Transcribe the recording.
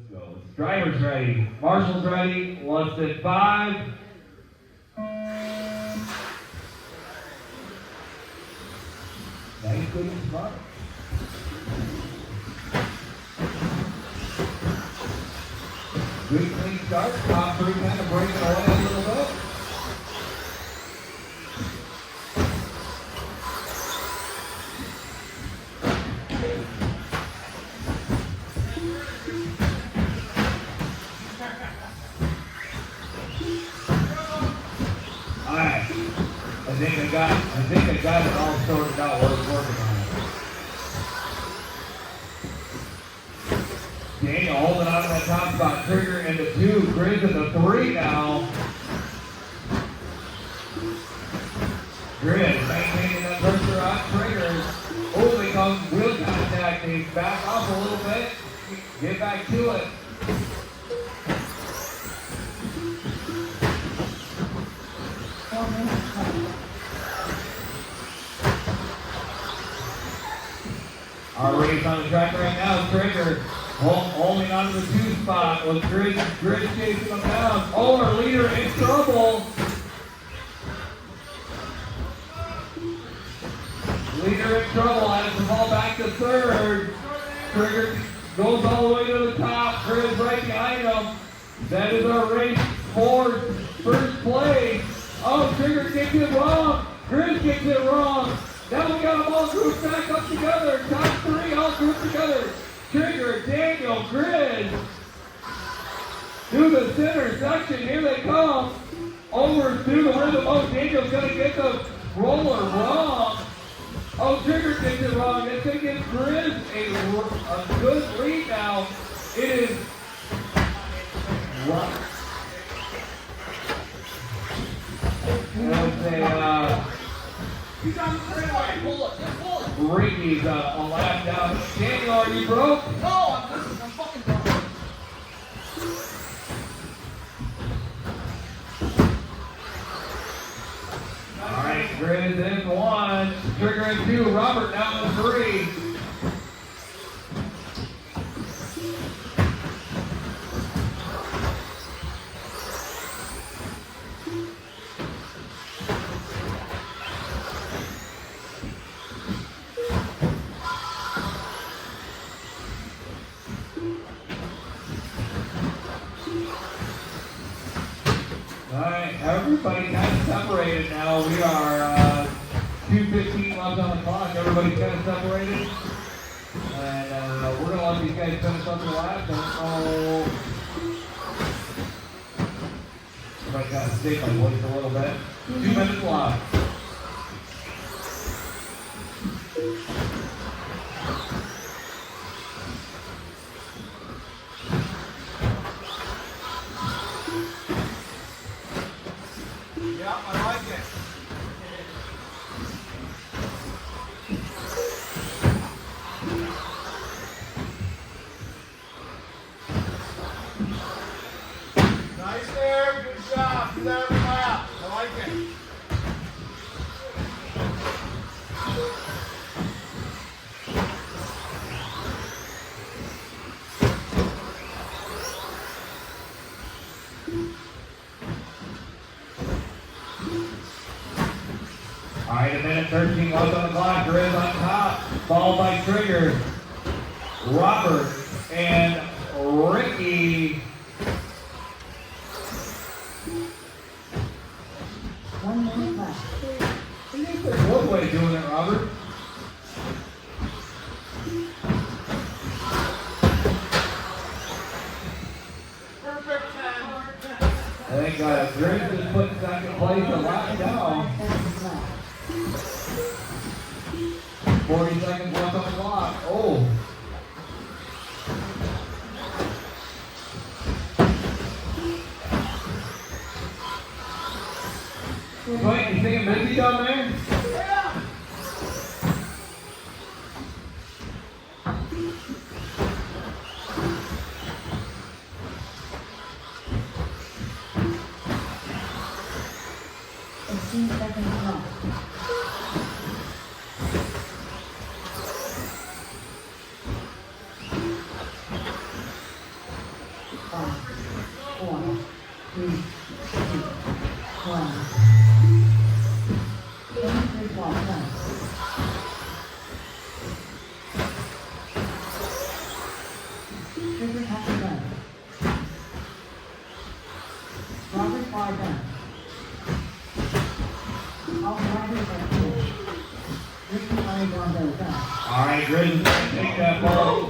go. Driver's ready. Marshal's ready. Less than 5. Nice, good and smart. Good clean start. Top 3 kind of breaking away a little bit. I think I got it all sorted out what it's working on. Daniel holding on to that top spot. Trigger in the 2. Grizz in the 3 now. Grizz maintaining that pressure on Trigger. Oh, they come wheel contact. They back off a little bit. Get back to it. Our race on the track right now, Trigger holding on to the 2 spot with Grizz chasing them down. Oh, our leader in trouble. Leader in trouble, has to fall back to 3rd. Trigger goes all the way to the top. Grizz right behind him. That is our race for first place. Oh, Trigger gets it wrong. Grizz gets it wrong. Now we got them all grouped back up together. Top 3 all grouped together. Trigger, Daniel, Grizz. Through the center section, here they come. Over through the rhythm. Oh, Daniel's going to get the roller wrong. Oh, Trigger gets it wrong. This thing gives Grizz a good lead now. It is rough. He's on the straightaway. Pull it. Just pull it. Ricky's a lap down. Daniel, are you broke? No, I'm fucking broke. All right, Grizz in 1. Trigger in 2. Robert down in 3. Everybody kind of separated now. We are 2:15 left on the clock. Everybody's kind of separated. And we're going to let these guys finish up the lap. Everybody got to stay my voice a little bit. 2 minutes left. Nice there, good job. Do that every lap. I like it. All right, 1:13 left on the clock. Grizz on top, followed by Trigger, Robert, and Ricky. 1 minute left. I think there's one way of doing it, Robert. Perfect 10. I think Grizz just put 2nd place a lap down. 40 seconds left on the clock. Oh. Wait, you thinking busy down there? Yeah. 1. 23 ball done. Trigger half done. Robert bar done. All riders are clear. Ricky Alejandro done. All right, Grizz is going to take that ball